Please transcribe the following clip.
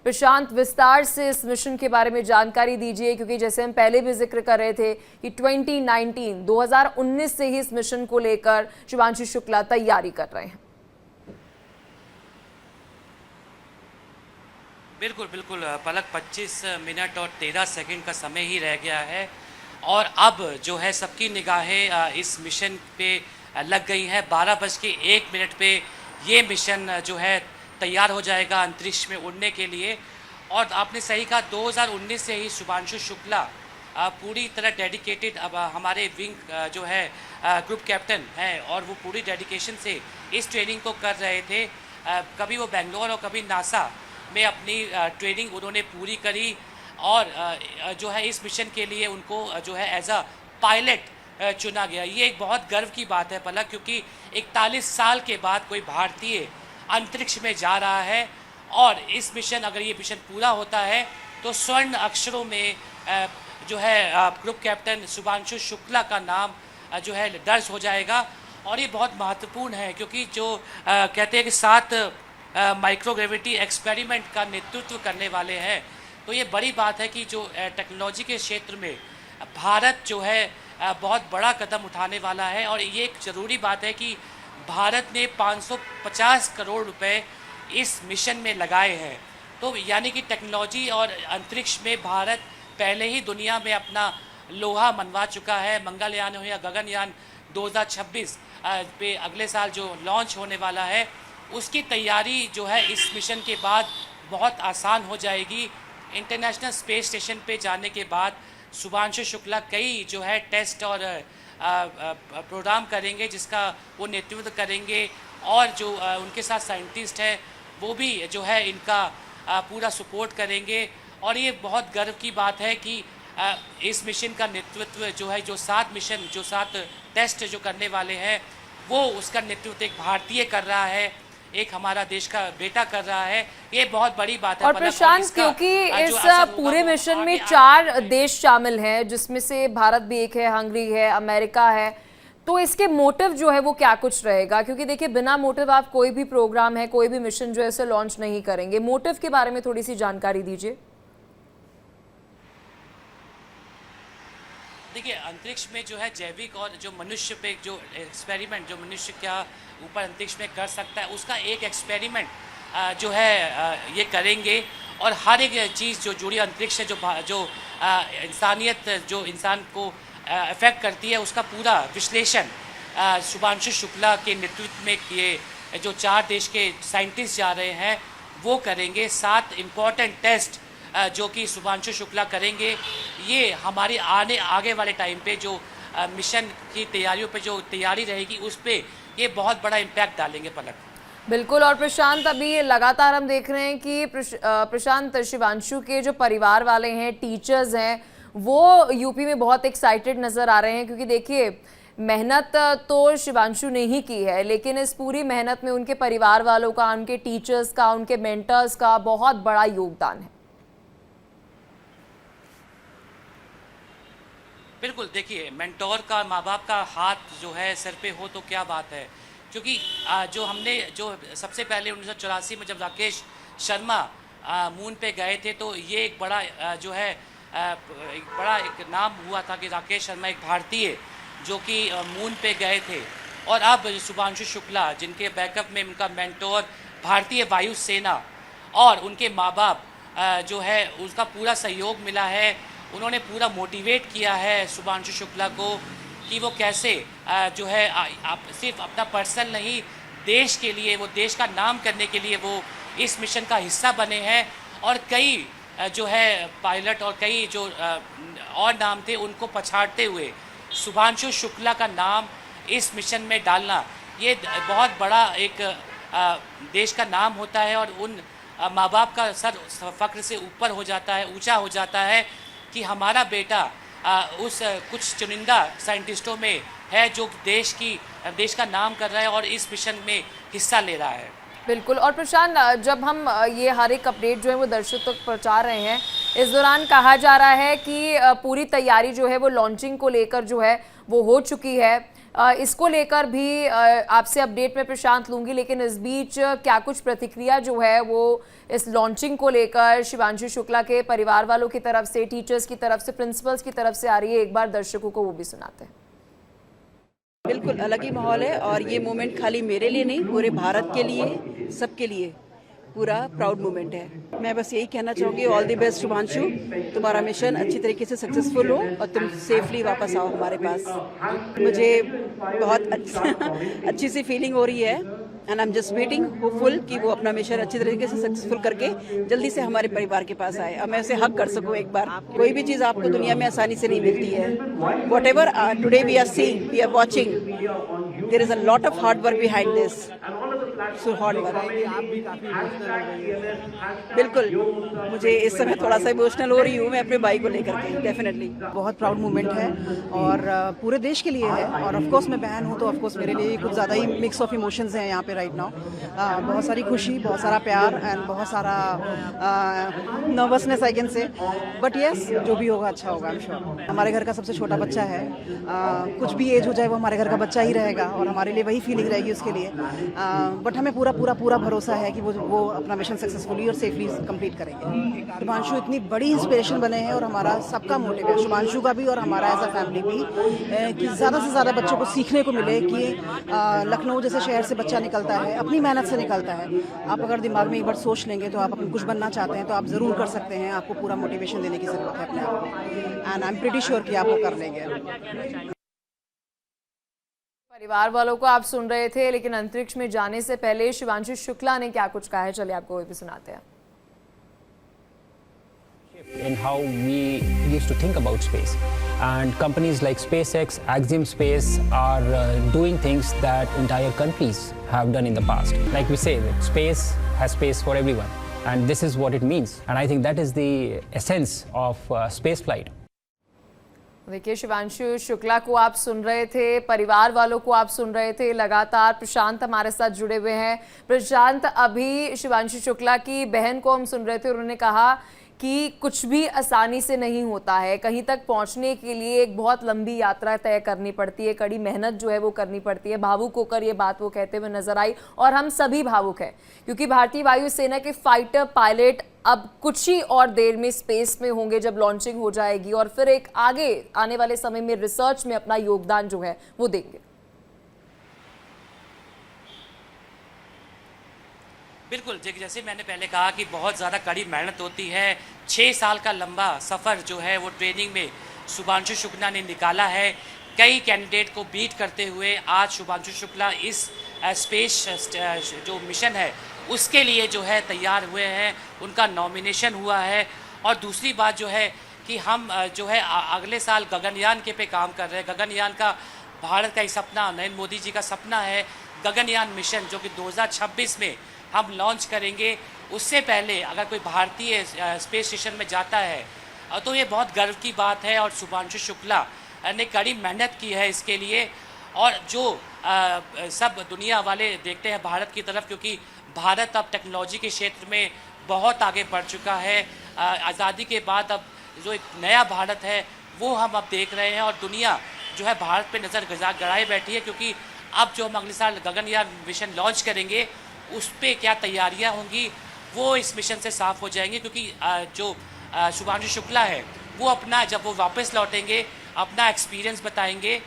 प्रशांत, विस्तार से इस मिशन के बारे में जानकारी दीजिए, क्योंकि जैसे हम पहले भी जिक्र कर रहे थे कि 2019 से ही इस मिशन को लेकर शुभांशु शुक्ला तैयारी कर रहे हैं। बिल्कुल बिल्कुल पलक, 25 मिनट और 13 सेकंड का समय ही रह गया है और अब जो है सबकी निगाहें इस मिशन पे लग गई हैं। 12:01 पे ये मिशन जो है तैयार हो जाएगा अंतरिक्ष में उड़ने के लिए। और आपने सही कहा, 2019 से ही शुभांशु शुक्ला पूरी तरह डेडिकेटेड अब हमारे विंग जो है ग्रुप कैप्टन हैं और वो पूरी डेडिकेशन से इस ट्रेनिंग को कर रहे थे। कभी वो बेंगलोर और कभी नासा में अपनी ट्रेनिंग उन्होंने पूरी करी और जो है इस मिशन के लिए उनको जो है एज अ पायलट चुना गया। ये एक बहुत गर्व की बात है पलक, क्योंकि 41 साल के बाद कोई भारतीय अंतरिक्ष में जा रहा है और इस मिशन, अगर ये मिशन पूरा होता है तो स्वर्ण अक्षरों में जो है ग्रुप कैप्टन शुभांशु शुक्ला का नाम जो है दर्ज हो जाएगा। और ये बहुत महत्वपूर्ण है क्योंकि जो कहते हैं कि 7 माइक्रोग्रेविटी एक्सपेरिमेंट का नेतृत्व करने वाले हैं, तो ये बड़ी बात है कि जो टेक्नोलॉजी के क्षेत्र में भारत जो है बहुत बड़ा कदम उठाने वाला है। और ये एक ज़रूरी बात है कि भारत ने 550 करोड़ रुपए इस मिशन में लगाए हैं। तो यानी कि टेक्नोलॉजी और अंतरिक्ष में भारत पहले ही दुनिया में अपना लोहा मनवा चुका है। मंगलयान हो या गगनयान 2026 पे अगले साल जो लॉन्च होने वाला है, उसकी तैयारी जो है इस मिशन के बाद बहुत आसान हो जाएगी। इंटरनेशनल स्पेस स्टेशन पे जाने के बाद शुभांशु शुक्ला कई जो है टेस्ट और प्रोग्राम करेंगे जिसका वो नेतृत्व करेंगे और जो उनके साथ साइंटिस्ट है वो भी जो है इनका पूरा सपोर्ट करेंगे। और ये बहुत गर्व की बात है कि इस मिशन का नेतृत्व जो है, जो 7 टेस्ट जो करने वाले हैं, वो उसका नेतृत्व एक भारतीय कर रहा है, एक हमारा देश का बेटा कर रहा है। ये बहुत बड़ी बात है। और प्रशांत, क्योंकि इस पूरे मिशन में 4 देश शामिल हैं, जिसमें से भारत भी एक है, हंगरी है, अमेरिका है, तो इसके मोटिव जो है वो क्या कुछ रहेगा? क्योंकि देखिए, बिना मोटिव आप कोई भी प्रोग्राम है, कोई भी मिशन जो है इसे लॉन्च नहीं करेंगे। मोटिव के बारे में थोड़ी सी जानकारी दीजिए। देखिए, अंतरिक्ष में जो है जैविक और जो मनुष्य पे जो एक्सपेरिमेंट जो मनुष्य क्या ऊपर अंतरिक्ष में कर सकता है, उसका एक एक्सपेरिमेंट जो है ये करेंगे। और हर एक चीज़ जो जुड़ी अंतरिक्ष से जो इंसानियत, जो इंसान को अफेक्ट करती है, उसका पूरा विश्लेषण शुभांशु शुक्ला के नेतृत्व में ये जो 4 देश के साइंटिस्ट जा रहे हैं वो करेंगे। 7 इम्पॉर्टेंट टेस्ट जो कि शुभांशु शुक्ला करेंगे, ये हमारे आगे वाले टाइम पे जो मिशन की तैयारियों पे जो तैयारी रहेगी उस पे ये बहुत बड़ा इम्पैक्ट डालेंगे पलक। बिल्कुल। और प्रशांत, अभी लगातार हम देख रहे हैं कि प्रशांत, शुभांशु के जो परिवार वाले हैं, टीचर्स हैं, वो यूपी में बहुत एक्साइटेड नज़र आ रहे हैं, क्योंकि देखिए, मेहनत तो शुभांशु ने ही की है, लेकिन इस पूरी मेहनत में उनके परिवार वालों का, उनके टीचर्स का, उनके मेंटर्स का बहुत बड़ा योगदान है। बिल्कुल, देखिए, मेंटोर का, माँ बाप का हाथ जो है सिर पे हो तो क्या बात है। क्योंकि जो हमने जो सबसे पहले 1984 में जब राकेश शर्मा मून पे गए थे, तो ये एक बड़ा जो है एक नाम हुआ था कि राकेश शर्मा एक भारतीय जो कि मून पे गए थे। और अब शुभांशु शुक्ला, जिनके बैकअप में उनका मेंटोर भारतीय वायुसेना और उनके माँ बाप जो है उसका पूरा सहयोग मिला है। उन्होंने पूरा मोटिवेट किया है शुभांशु शुक्ला को कि वो कैसे जो है सिर्फ अपना पर्सनल नहीं, देश के लिए, वो देश का नाम करने के लिए वो इस मिशन का हिस्सा बने हैं। और कई जो है पायलट और कई जो और नाम थे, उनको पछाड़ते हुए शुभांशु शुक्ला का नाम इस मिशन में डालना, ये बहुत बड़ा एक देश का नाम होता है। और उन माँ बाप का सर फक्र से ऊपर हो जाता है, ऊंचा हो जाता है कि हमारा बेटा उस कुछ चुनिंदा साइंटिस्टों में है जो देश का नाम कर रहा है और इस मिशन में हिस्सा ले रहा है। बिल्कुल। और प्रशांत, जब हम ये हर एक अपडेट जो है वो दर्शकों तक पहुंचा रहे हैं, इस दौरान कहा जा रहा है कि पूरी तैयारी जो है वो लॉन्चिंग को लेकर जो है वो हो चुकी है। इसको लेकर भी आपसे अपडेट में प्रशांत लूंगी, लेकिन इस बीच क्या कुछ प्रतिक्रिया जो है वो इस लॉन्चिंग को लेकर शिवांशु शुक्ला के परिवार वालों की तरफ से, टीचर्स की तरफ से, प्रिंसिपल्स की तरफ से आ रही है, एक बार दर्शकों को वो भी सुनाते हैं। बिल्कुल अलग ही माहौल है और ये मोमेंट खाली मेरे लिए नहीं, पूरे भारत के लिए, सबके लिए पूरा प्राउड मोमेंट है। मैं बस यही कहना चाहूँगी, ऑल द बेस्ट शुभांशु, तुम्हारा मिशन अच्छी तरीके से सक्सेसफुल हो और तुम सेफली वापस आओ हमारे पास। मुझे बहुत अच्छी सी फीलिंग हो रही है and I am just waiting hopeful कि वो अपना मिशन अच्छी तरीके से सक्सेसफुल करके जल्दी से हमारे परिवार के पास आए और मैं उसे हक कर सकूं एक बार। कोई भी चीज़ आपको दुनिया में आसानी से नहीं मिलती है। Whatever today we are seeing, we are watching, there is a lot of hard work behind this. So hard work. बिल्कुल, मुझे इस समय थोड़ा सा इमोशनल हो रही हूँ मैं अपने भाई को लेकर के। डेफिनेटली बहुत प्राउड मोमेंट है और पूरे देश के लिए है और ऑफ कोर्स मैं बहन हूँ तो ऑफ कोर्स मेरे लिए कुछ ज़्यादा ही मिक्स ऑफ इमोशंस हैं यहाँ पे राइट नाउ। बहुत सारी खुशी, बहुत सारा प्यार एंड बहुत सारा nervousness I can say, but yes जो भी होगा अच्छा होगा आई एम श्योर। हमारे घर का सबसे छोटा बच्चा है, कुछ भी एज हो जाए वो हमारे घर का बच्चा ही रहेगा और हमारे लिए वही फीलिंग रहेगी उसके लिए, बट हमें पूरा पूरा पूरा भरोसा है कि वो अपना मिशन सक्सेसफुली और सेफली कंप्लीट करेंगे। शुभांशु इतनी बड़ी इंस्पिरेशन बने हैं और हमारा सबका मोटिव है, शुभांशु का भी और हमारा एज अ फैमिली भी, कि ज़्यादा से ज़्यादा बच्चों को सीखने को मिले कि लखनऊ जैसे शहर से बच्चा निकलता है, अपनी मेहनत से निकलता है। आप अगर दिमाग में एक बार सोच लेंगे तो आप अपन कुछ बनना चाहते हैं तो आप ज़रूर कर सकते हैं। आपको पूरा मोटिवेशन देने की ज़रूरत है अपने आप को and I am pretty sure कि आप वो कर लेंगे। परिवार वालों को आप सुन रहे थे, लेकिन अंतरिक्ष में जाने से पहले शिवांशु शुक्ला ने क्या कुछ कहा है, चलिए आपको वो भी सुनाते हैं। In how we used to think about space, and companies like SpaceX, Axiom Space are doing things that entire countries have done in the past. Like we say, that space has space for everyone, and this is what it means. And I think that is the essence of space flight. देखिए, शिवांशु शुक्ला को आप सुन रहे थे, परिवार वालों को आप सुन रहे थे। लगातार प्रशांत हमारे साथ जुड़े हुए हैं। प्रशांत, अभी शिवांशु शुक्ला की बहन को हम सुन रहे थे, उन्होंने कहा कि कुछ भी आसानी से नहीं होता है, कहीं तक पहुंचने के लिए एक बहुत लंबी यात्रा तय करनी पड़ती है, कड़ी मेहनत जो है वो करनी पड़ती है। भावुक होकर ये बात वो कहते हुए नजर आई और हम सभी भावुक हैं, क्योंकि भारतीय वायुसेना के फाइटर पायलट अब कुछ ही और देर में स्पेस में होंगे जब लॉन्चिंग हो जाएगी, और फिर एक आगे आने वाले समय में रिसर्च में अपना योगदान जो है वो देंगे। बिल्कुल, जैसे मैंने पहले कहा कि बहुत ज़्यादा कड़ी मेहनत होती है। 6 साल का लंबा सफ़र जो है वो ट्रेनिंग में शुभांशु शुक्ला ने निकाला है। कई कैंडिडेट को बीट करते हुए आज शुभांशु शुक्ला इस स्पेस जो मिशन है उसके लिए जो है तैयार हुए हैं, उनका नॉमिनेशन हुआ है। और दूसरी बात जो है कि हम जो है अगले साल गगनयान के पे काम कर रहे हैं। गगनयान का भारत का ही सपना, नरेंद्र मोदी जी का सपना है गगनयान मिशन, जो कि 2026 में हम लॉन्च करेंगे। उससे पहले अगर कोई भारतीय स्पेस स्टेशन में जाता है तो ये बहुत गर्व की बात है। और शुभांशु शुक्ला ने कड़ी मेहनत की है इसके लिए, और जो सब दुनिया वाले देखते हैं भारत की तरफ, क्योंकि भारत अब टेक्नोलॉजी के क्षेत्र में बहुत आगे बढ़ चुका है। आज़ादी के बाद अब जो एक नया भारत है वो हम अब देख रहे हैं, और दुनिया जो है भारत पे नज़र गड़ाए बैठी है, क्योंकि अब जो हम अगले साल गगनयान मिशन लॉन्च करेंगे उस पर क्या तैयारियां होंगी वो इस मिशन से साफ हो जाएंगे। क्योंकि जो शुभांशु शुक्ला है वो अपना, जब वो वापस लौटेंगे, अपना एक्सपीरियंस बताएंगे